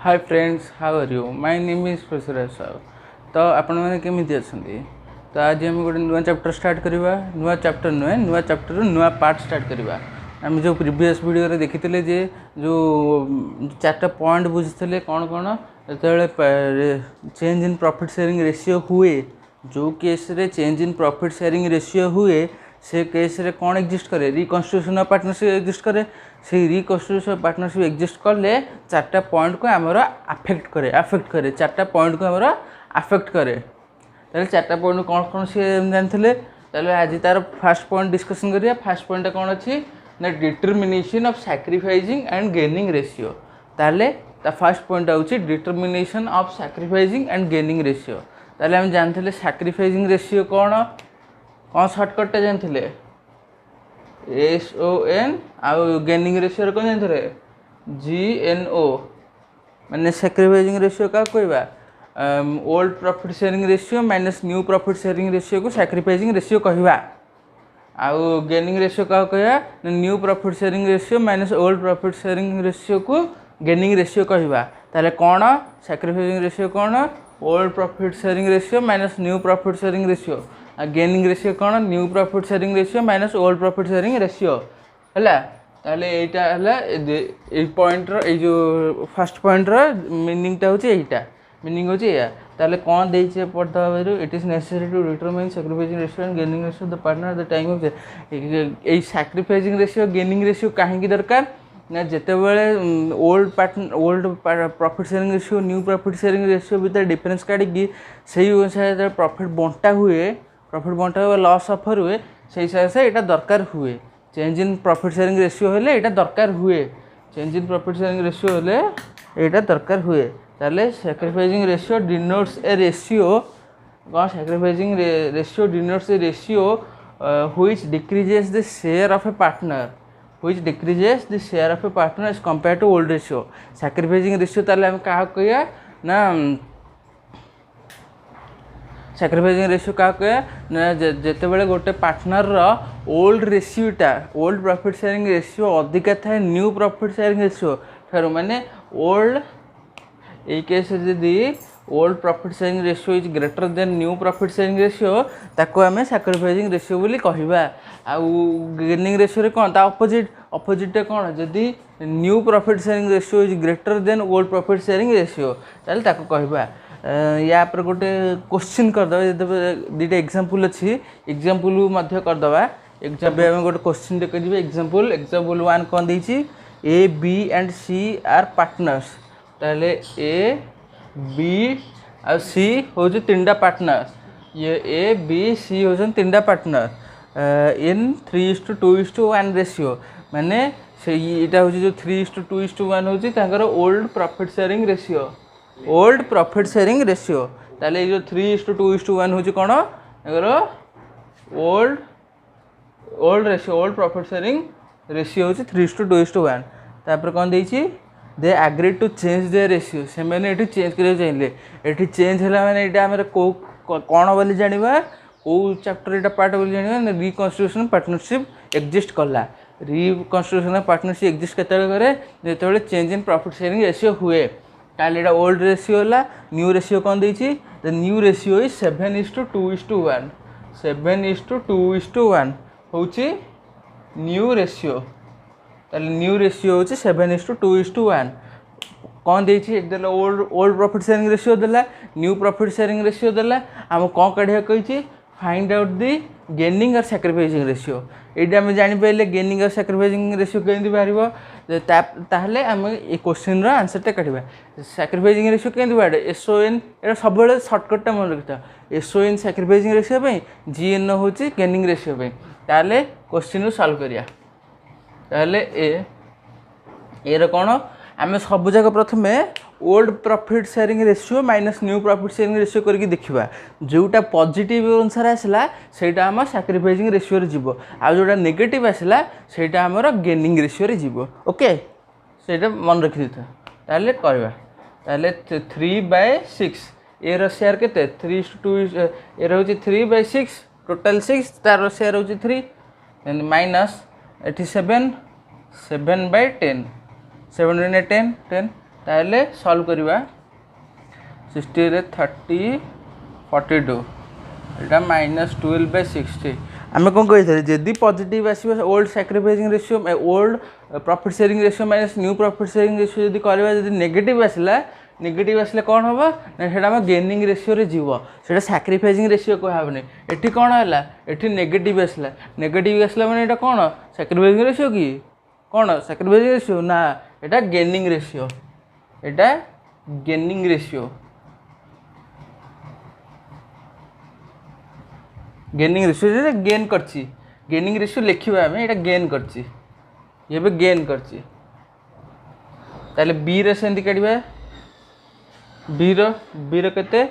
Hi friends, how are you? My name is professor Sahu. तो आपण मैंने केमी अच्छा? तो आज आम गोटे नुआ चैप्टर स्टार्ट करवा। नुआ चैप्टर नुहे, नुआ चैप्टर नुआ पार्ट स्टार्ट करवा। आम जो प्रीवियस वीडियो देखी जे जो चार्टा पॉइंट बुझी कौन कौन जो change in profit sharing ratio हुए, जो केस रे change in profit sharing ratio हुए से केस रे कौन एक्जिस्ट करे, रिकन्स्टिट्यूशन ऑफ पार्टनरशिप एक्जिस्ट करे। से रिकन्स्टिट्यूशन ऑफ पार्टनरशिप एक्जिस्ट कले चार्टा पॉइंट को आमर अफेक्ट करे चार्टा पॉइंट को आमर अफेक्ट करे। ताले चार्टा पॉइंट कौन कौन सी जानते? ताले आज तार फास्ट पॉइंट डिस्कशन करिया। फास्ट पॉइंट कौन अच्छी ना, determination of sacrificing and gaining ratio. ताले ता फास्ट पॉइंट आउची determination of sacrificing and gaining ratio. ताले हम जानते सैक्रिफाइजिंग रेशियो कौन कौन सर्टकट जानते SON आउ गेनिंग रेशियो कौन जानते GNO। माने सैक्रिफाइजिंग रेशियो क्या कहवा, old profit sharing ratio minus new profit sharing ratio को सैक्रिफाइजिंग रेशियो कहवा। आउ गेनिंग रेशियो क्या कहवा, new profit sharing ratio minus old profit sharing ratio को गेनिंग रेशियो कहवा। ताले कौन सैक्रिफाइजिंग रेशियो कौन, old profit sharing ratio minus new profit sharing ratio. आ गेनिंग रेशियो कौन, new profit sharing ratio minus old profit sharing ratio है। ताले एटा है पॉइंट जो फर्स्ट पॉइंट मीनिंगटा होची एटा, मीनिंग होची या। ताले कौन देइछे पढ़ता बारू, it is necessary to determine sacrificing ratio and gaining ratio of the partner at the time of a sacrificing ratio gaining ratio काहेकि दरकार ना, जेते बेले old profit sharing ratio new profit sharing ratio भीतर डिफरेंस काढ़ी से अनुसार profit बंटा हुए लॉस सफर हुए से हिसाब से यहाँ दरकार हुए। Change in profit sharing ratio हेले यहाँ दरकार हुए, change in profit sharing ratio हेले यहाँ दरकार हुए। ताले sacrificing ratio denotes a ratio, कौन sacrificing ratio denotes a ratio which decreases the share of a partner, which decreases the share of a partner as compared to old ratio. Sacrificing ratio ताले हम क्या कहया ना, sacrificing ratio क्या कहे जिते बड़े गोटे पार्टनर ओल्ड रेशियोटा, ओल्ड प्रॉफिट शेयरिंग रेशियो अधिका थाए न्यू प्रॉफिट शेयरिंग रेशियो ठार। माने ओल्ड ये केस जदि old profit sharing ratio is greater than new profit sharing ratio ताको आमे सैक्रिफाइजिंग रेशियो बोली कहबा। आ गेनिंग रेशियो रे कोन ता अपोजिट कोन, जदि new profit sharing ratio is greater than old profit sharing ratio ताले ताको कहबा। या पर गोटे क्वेश्चन करदे, दुटा एग्जांपल अच्छी, एग्जांपल करदे। एग्जांपल आम गोटे क्वेश्चन देखिए। एग्जांपल 1 कौन देछि, A, B and C are partners. ताले A, B और C हो तीनटा पार्टनर। ये A, B, C हो तीनटा पार्टनर इन 3:2:1 रेशियो। माने से यहाँ हूँ जो 3:2:1 हूँ old profit sharing ratio, old profit sharing ratio. ताले जो 3:2:1 हूँ कौन old ratio, old profit sharing ratio हूँ 3:2:1। तापर कौन देछि, they agree to change the ratio. से मैंने ये चेंज करा चाहिए, ये चेंज है मैंने यहाँ आम कौन बोली जाना, कौ चैप्टर यहाँ पार्ट बोली जाना, रिकन्स्टिट्यूशन पार्टनरशिप एक्जिस्ट कला। रिकन्स्टिट्यूशन पार्टनरशिप एक्जिस्ट केतबेले करे, जो change in profit sharing ratio हुए। ताले यहाँ ओल्ड रेशियो है, न्यू रेशियो कौन देछि, द न्यू रेशियो इज 7:2:1। 7:2:1 हूँ न्यू रेशियो। ताले न्यू रेशियो हूँ 7:2:1। कौन देछि देला, ओल्ड प्रॉफिट शेयरिंग रेशियो देला, न्यू प्रॉफिट शेयरिंग रेशियो देला। आम कौन काढ़ा कही, फाइंड आउट दी गेनिंग और सैक्रिफाइजिंग रेशियो। ये आम जापारे गेनिंग और सैक्रिफाइजिंग रेशियो केमती बाहर, ताहले आम ये क्वेश्चन आंसरटा काढ़ा। सैक्रिफाइजिंग रेशियो केमती बाहर, SON ये सब सर्टकटा मन रखता। SON सैक्रिफाइजिंग रेशियो GNO हूँ गेनिंग रेशियो। ताहले क्वेश्चन सॉल्व करिया। ताहले ए कौन आम सब जाक प्रथम old profit sharing ratio minus new profit sharing ratio करके देखा। जोटा पॉजिटिव अनुसार आसला सेटा आम सैक्रिफाइजिंग रेशियो रे जीवो, आ जोटा नेगेटिव आसला सेटा आमर गेनिंग रेशियो रे जीवो। ओके, सेटा मन रखि देता। ताले करबा, ताले 3/6 ए रो शेयर केते 3:2 ए रो 3/6 टोटल 6 तार शेयर हो 3 माइनस एटी 7 7/10 7 10 10 ताहले सॉल्व करवा 60 रे 30 42 एटा -12/60 आम कौन कही जदि पॉजिटिव आसो old sacrificing ratio old profit sharing ratio minus new profit sharing ratio जदि करवा जदि नेगेटिव आसला कौन हम ना आम गेनिंग रेशियो रे जीव से सैक्रिफाइसिंग रेशियो कहबनी एठी कौन है एठी नेगेटिव आसला माने एटा कौन सैक्रिफाइसिंग रेशियो कि कौन सैक्रिफाइसिंग रेशियो ना एटा gaining ratio gaining ratio gain करछि गेनिंग रेशियो लिखिबा आमे एटा गेन करछि ये भी गेन करछि ताले बी रे सेंति काढिबा बी रो केते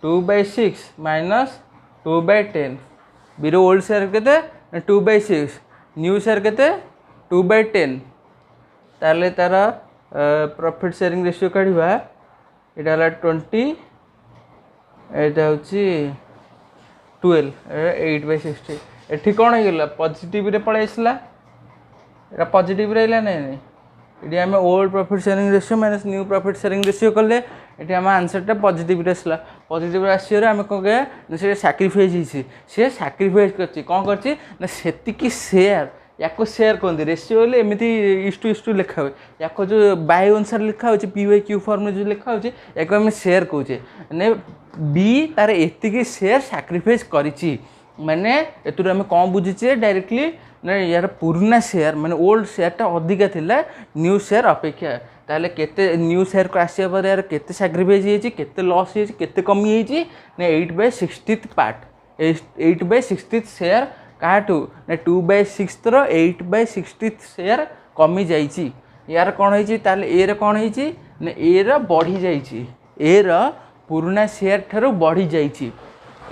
2/6 माइनस 2/10 बी रो ओल्ड शेयर केते 2/6 न्यू शेयर केते 2/10 ताले तार प्रॉफिट शेयरिंग रेशियो काढिबा एटा हला 20 एटा होछि 12 8/60 एठी कौन हो पॉजिटिव रे पळे आसला एटा पॉजिटिव रहला नहीं ये आम old profit sharing ratio minus new profit sharing ratio कले ये आम आंसरटा पॉजिटिव आसला पॉजिटिव आसियो आम कौन कह से सैक्रिफाइस सी सैक्रिफाइस कर सेतिकी शेयर या शेयर कहते रेशियो बोले एमती इष्टू लिखा हुए या जो बाय अनुसार लिखा हो PYQ फॉर्म जो लिखा हो या आम शेयर कहे ने बी तार एतिकी शेयर सैक्रिफाइस करिछि माने एतुर आम कौन बुझीचे डायरेक्टली ना यार पुराना शेयर माने ओल्ड शेयरटा अधिका थिला न्यू शेयर अपेक्षा ताले केते न्यू शेयर को आसिया पर यार केते सैक्रिफाइस हेछि केते लॉस हेछि केते कमी हेछि ना 8/60 पार्ट 8/60 शेयर काटू ना 2/6 रो 8/60 शेयर कमी जाइछि यार कौन होइछि ताले ए रे कौन होइछि ना ए रो बढ़ी जाइछि ए रो पुराना शेयर ठारू बढ़ी जाइछि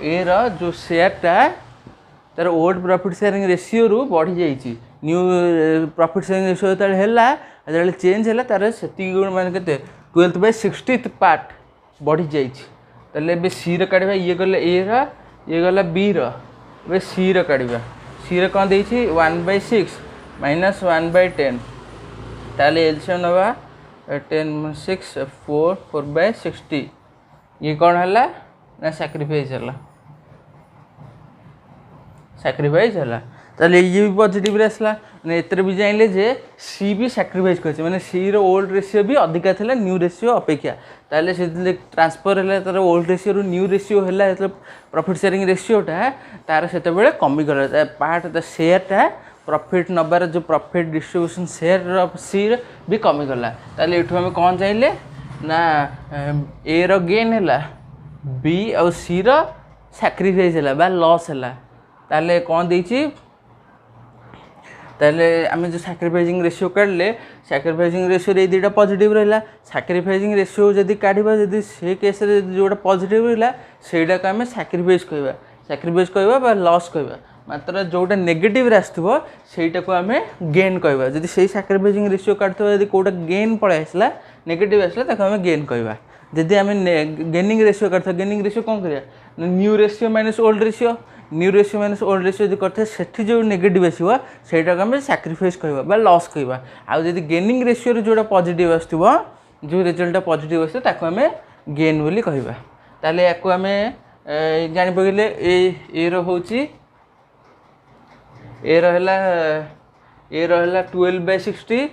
ए रो जो शेयरटा तार ओल्ड प्रॉफिट शेयरिंग रेशियो रु बढ़ी जाइछि न्यू प्रॉफिट शेयरिंग रेशियो तार हैला अजले चेंज हैला तार सेति गुण मान केते 12/60 पार्ट बढ़ी जाइछि तले बे सी रे काढबा ये गले ए रा ये गला बी रा बे सी रे काढबा सी रे कोन देछि 1/6 माइनस 1/10 ताले एलसीएम नबा 10 6 4 4/60 ये कौन है ना सैक्रिफाइस है ताले ये भी पॉजिटिव आसला ने एतर भी जाइले जे सी भी सैक्रिफाइस करছে माने सी रो ओल्ड रेशियो भी अधिका थिला न्यू रेशियो अपेक्षा ताले से ट्रांसफर हैला तार ओल्ड रेशियो रु न्यू रेशियो हैला मतलब प्रॉफिट शेयरिंग रेशियोटा तार सेते बेले कमी गला पार्ट द शेयरटा प्रॉफिट नबार जो प्रॉफिट डिस्ट्रीब्यूशन शेयर सी भी कमी गला ताले एठो हम कोन जाइले ना ए रो गेन हैला बी और सी रो सैक्रिफाइस हैला बा लॉस हैला ताले कोन देछि ताले आम जो सैक्रिफाइसिंग रेशियो काढले सैक्रिफाइसिंग रेशियो रे दुटा पॉजिटिव रहला सैक्रिफाइसिंग रेशियो जदि काढिबा जदि से केस रे जोटा पॉजिटिव रहला सेटा को आम सैक्रिफाइस कहबा बा लॉस कहबा मात्र जोटा नेगेटिव रे आस्थबो सेटा को आम गेन कहबा जदि सेही सैक्रिफाइसिंग रेशियो काढतो जदि कोटा गेन पळे आसला नेगेटिव आसला ताको आम गेन कहबा जदि आम गेनिंग रेशियो काढतो गेनिंग रेशियो कोन करिया new ratio minus old ratio new ratio minus old ratio जो करते सेठी जो नेगेटिव आसो सेटा को आम सैक्रिफाइस कहबा बा लॉस कहबा आ जदि गेनिंग रेशियो रे जोटा पॉजिटिव आस्थबो जो रिजल्ट पॉजिटिव आसो ताको आम गेन बोली कहबा ताले याको आम जानि पगले ए रो होची ए रहला 12/60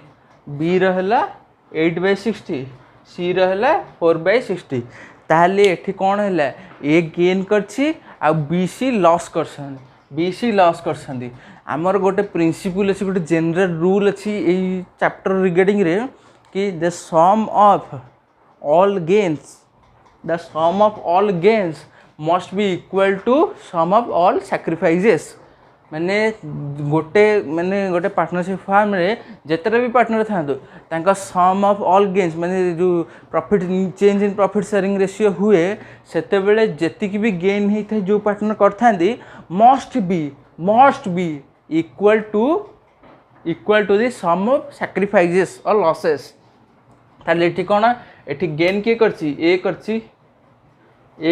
बी रहला 8/60 सी रहला 4/60 ताले एठी कोन हैला ए गेन करछि आ बीसी लॉस करछन आमर गोटे प्रिंसिपल अछि गोटे जनरल रूल अछि ए चैप्टर रिगार्डिंग रे कि the sum of all gains must be equal to sum of all sacrifices माने गोटे पार्टनरशिप फार्म रे जितने भी पार्टनर था सम ऑफ ऑल गेन्स माने जो profit change in profit sharing ratio हुए सेते बेले जेतिक भी गेन होता है जो पार्टनर करथांदी must be equal to the sum of sacrifices और लॉसेस ताले एठी कोन एठी गेन के करची ए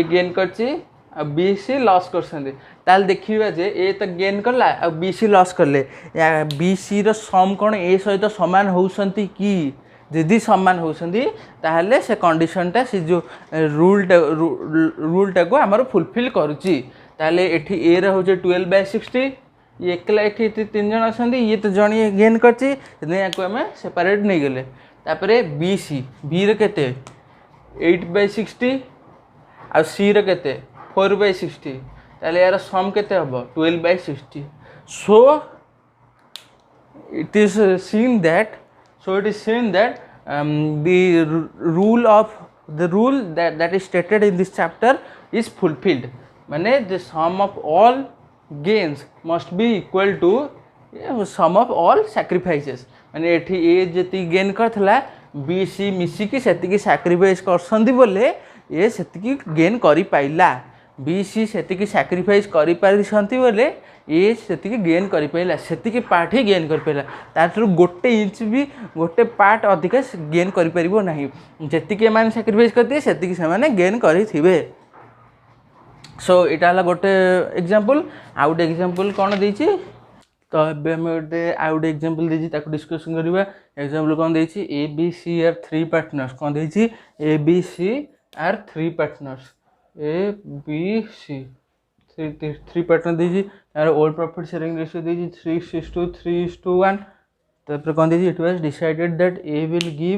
गेन करची आ बी सी लॉस करछंदी ताल देखिबा जे ए तो गेन करला आ बी सी लॉस करले या बी सी रो सम कोन ए सहित समान होउसंती कि जदि सामान होती ताहले से कंडीशनटा से जो रूलटा को आमर फुलफिल करुच्ची ताहले एठी ए रे होचे 12/60 ये एकला एठी 3 जन अछंती ये तो जणी गेन करची को आम सेपरेट नहीं गले तापरे बी सी बी रे केते 8/60 आ सी रे केते 4/60 ताहले यार सम केते हबो 12/60 सो it is seen that the rule that is stated in this chapter is fulfilled माने the sum of all gains must be equal to sum of all sacrifices माने एठी ए जति गेन करथला बी सी मिसिकी सेतिकी सैक्रिफाइस करसंदी बोले ए सेतिकी gain करि पाइला B C सेतिकी sacrifice करि पारिसंती बोले ए सेतिकी gain करि पाइला सेतिकी part ही gain करि पाइला ताथरु गोटे इंच भी गोटे पार्ट अधिक गेन करि परिबो नाही जेतिकी माने सैक्रिफाइस करते सेतिकी से माने गेन करि थिबे सो इटा हला गोटे एग्जांपल आउट एग्जांपल कोन देछि तो एबे हम गोटे आउट एग्जांपल देछि ताको डिस्कशन करबा एग्जांपल कोन देछि A B C are 3 partners कोन देछि A B C are 3 partners A B C 3 partner देछि यार ओल्ड प्रॉफिट शेयरिंग रेशियो देछि 3:3:1 तापर कोन देछि it was decided that A will give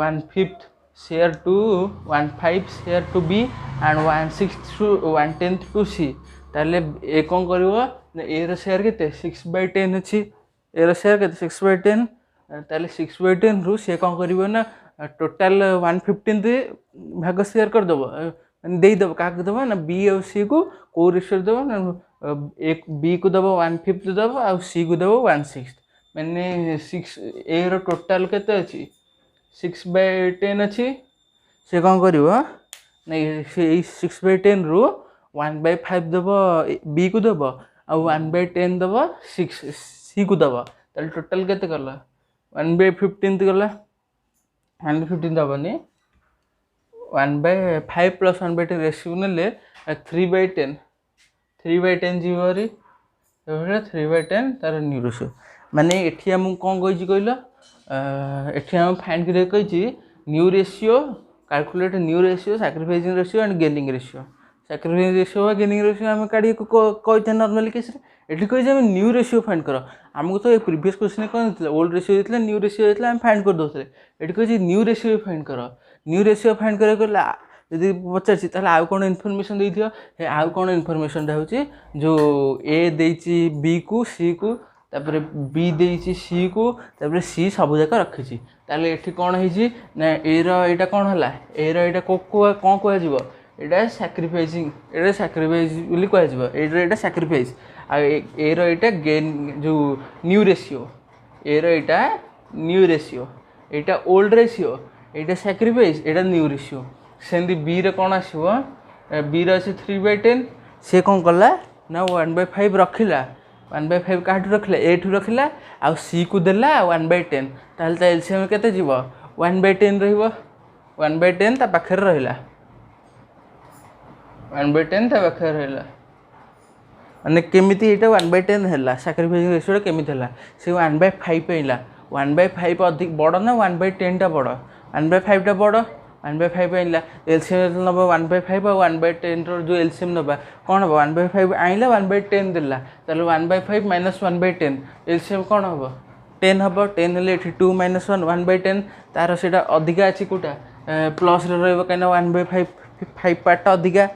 1/5 share to 1/5 share to B and 1/6 to 1/10 to C ताले A कोन करबो ए रो शेयर केते 6/10 अछि ए रो शेयर केते 6/10 ताले 6/10 रु से कोन करबो ना टोटल 1/15 भाग शेयर कर दबो दे दबो का दबो ना बी और सी को को रेशियो दबो ना एक बी को दबो 1/5 दबो और सी को दबो 1/6 माने 6 ए रो टोटल केते अछि 6/10 अछि से कोन करबो नहीं से 6/10 रु 1/5 दबो बी को दबो और 1/10 दबो 6 सी को दबो ताले टोटल केते करला 1/15 गला 1/15 दबनी 1/5 प्लस 1/10 रेशियो नेले 3/10 जीवरी 3/10 तार न्यू रेशियो माने एठी हम कोन कहिछि कहिलो एठी हम फाइंड करे कहिछि new ratio calculate new ratio sacrificing ratio and gaining ratio sacrificing ratio और गेनिंग रेशियो हम काढी कहिथे नॉर्मल केस रे एठी कहि जे हम न्यू रेशियो फाइंड करो हमको तो प्रीवियस क्वेश्चन कोन दिला ओल्ड रेशियो दिला न्यू रेशियो दिला हम फाइंड कर दोथले एठी कहि जे न्यू रेशियो फाइंड करो न्यू रेशियो फाइंड करे करला यदि पचारछि ताले आउ कोन इन्फॉर्मेशन देइ दियो हे आउ कोन इन्फॉर्मेशन रहउछि जो ए देइछि बी को सी को तापर बी देइछि सी को तापर सी सब जका रखिछि ताले एठी कोन हेछि ना ए रो एटा कोन हला ए रो एटा कोन कोन जिवो एटा सैक्रिफाइस बोली कह जिवो एटा सैक्रिफाइस आ ए रो एटा गेन जो new ratio A row Etah new ratio Etah old ratio एटा सैक्रिफाइस एटा न्यू रेशियो सेंदी बी रे कोन आसीबो बी रे अछि 3/10 से कोन करला ना 1/5 रखिला 1/5 काट रखिला ए ठु रखिला आ सी को देला 1/10 ताल ता एलसीएम केते जीवो 1/10 रहिबो 1/10 ता पाखर रहिला 1/10 ता पाखर रहिला माने केमिति एटा 1/10 हैला सैक्रिफाइसिंग रेशियो केमिति हैला से 1/5 पेइला 1/5 अधिक बड़ ना 1/10 टा बड़ 1/5 टा बड़ 1/5 पेइला एलसीएम नबो 1/5 और 1/10 रो जो एलसीएम नबा कोन हो 1/5 आइला 1/10 देला ताले 1/5 माइनस 1/10 एलसीएम कोन हो 10 हबो 10 ले 2 माइनस 1 1/10 तार सेटा अधिका अछि कोटा प्लस रे रहबो कना 1/5 5 पार्ट अधिका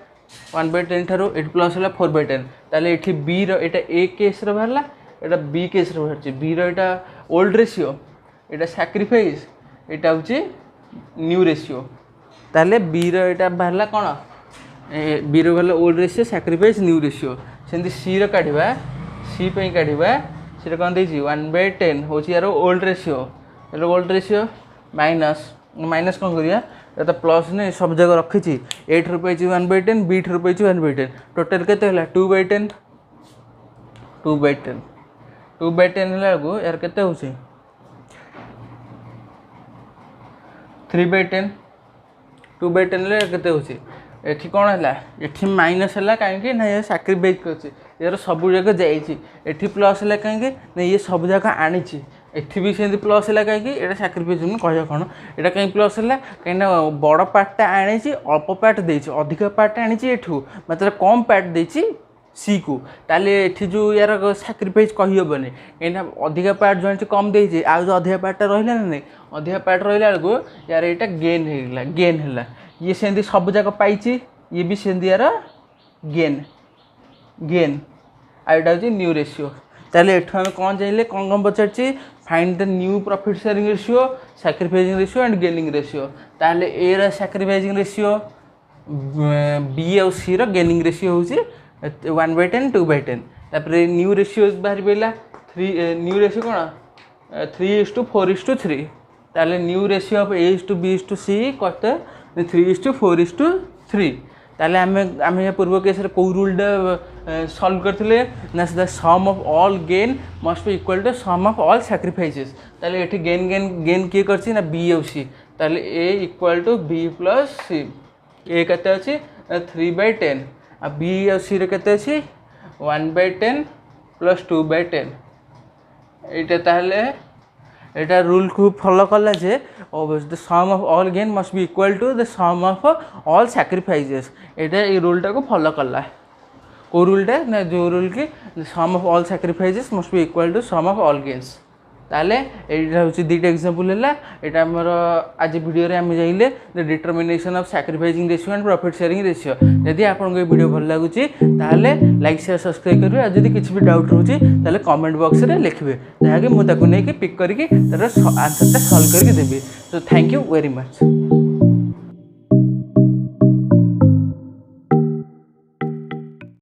1/10 थारो 8 प्लस होला 4/10 ताले एठी बी रो एटा ए केस रो भरला एटा बी केस रो भरछि बी रो एटा ओल्ड रेशियो एटा सैक्रिफाइस एटा होछि न्यू रेशियो ताले बी रो एटा भरला कोन बी रो भरला old ratio sacrifice new ratio सेंदी सी रो काढिबा सी पे काढिबा से कोन देछि 1/10 होछि यार ओल्ड रेशियो माइनस कोन करिया तो प्लस ने सब जगह रखी 8 रुपये 1/10 बी रुपये 1/10 टोटल केते हला 2/10 हला को यार केते होछि 3/10 2/10 ले केते होछि एठी कोन हला एठी माइनस हला काहे कि ना ये सैक्रिफाइस करछि यार सब जगह जाईछि एठी प्लस हला काहे कि ना ये सब जगह आनिछि एथि भी सेमती प्लस है कहीं यहाँ साक्रिफाइस कह कौन यहाँ कहीं प्लस है कहीं बड़ पार्टा आनी अल्प पार्ट देती अधिक पार्ट आनी एठू मतलब कम पार्ट देती सी को ताले एठी जो यार साक्रिफाइस कही हेनी कहीं अधिक पार्ट जो कम देती आज जो अधिक पार्टा रहा ना नहीं अधिक पार्ट रहा बेलू यार यहाँ गेन है ये सेमती सब जाक पाई ये भी सेमती यार गेन आईटा हूँ न्यू रेशियो ताले एठू आम कौन चाहिए कौन पचार find the new profit sharing ratio sacrificing ratio and gaining ratio ताले ए सैक्रिफाइसिंग रेशियो बी और सी गेनिंग रेशियो हूँ 1/10 2/10 तापर न्यू रेशियो बाहर पड़ा 3 न्यू रेशियो कौन 3:4:3 ताले न्यू रेशियो ऑफ A:B:C कत 3:4:3 ताले आम पूर्व केस कौ रूलटा सॉल्व करते ना the sum of all gain must be equal to sum of all sacrifices ताले एठी गेन किए करछि ना बी और सी ताले A equal to B plus C A केते अछि 3/10 आ बी और सी रे केते अछि 1/10 प्लस 2/10 एटा ताले एटा रूल को फॉलो कला जे the sum of all gain must be equal to the sum of all sacrifices एटा ये रूलटा को फॉलो कला को रूलटा ना जो रूल की sum of all sacrifices must be equal to sum of all gains ताले एटा हूँ दुईटा एग्जांपल है यहाँ आमर आज वीडियो रे आम जाइले the determination of sacrificing ratio and profit sharing ratio यदि आपको ये वीडियो भल लगुच ताले लाइक शेयर सब्सक्राइब करेंगे और जब किसी भी डाउट रोचे ताले कमेंट बॉक्स रे लिखिए जहाँकि मुझे नहीं पिक करके आंसरटा सॉल्व करके देवी so thank you very much.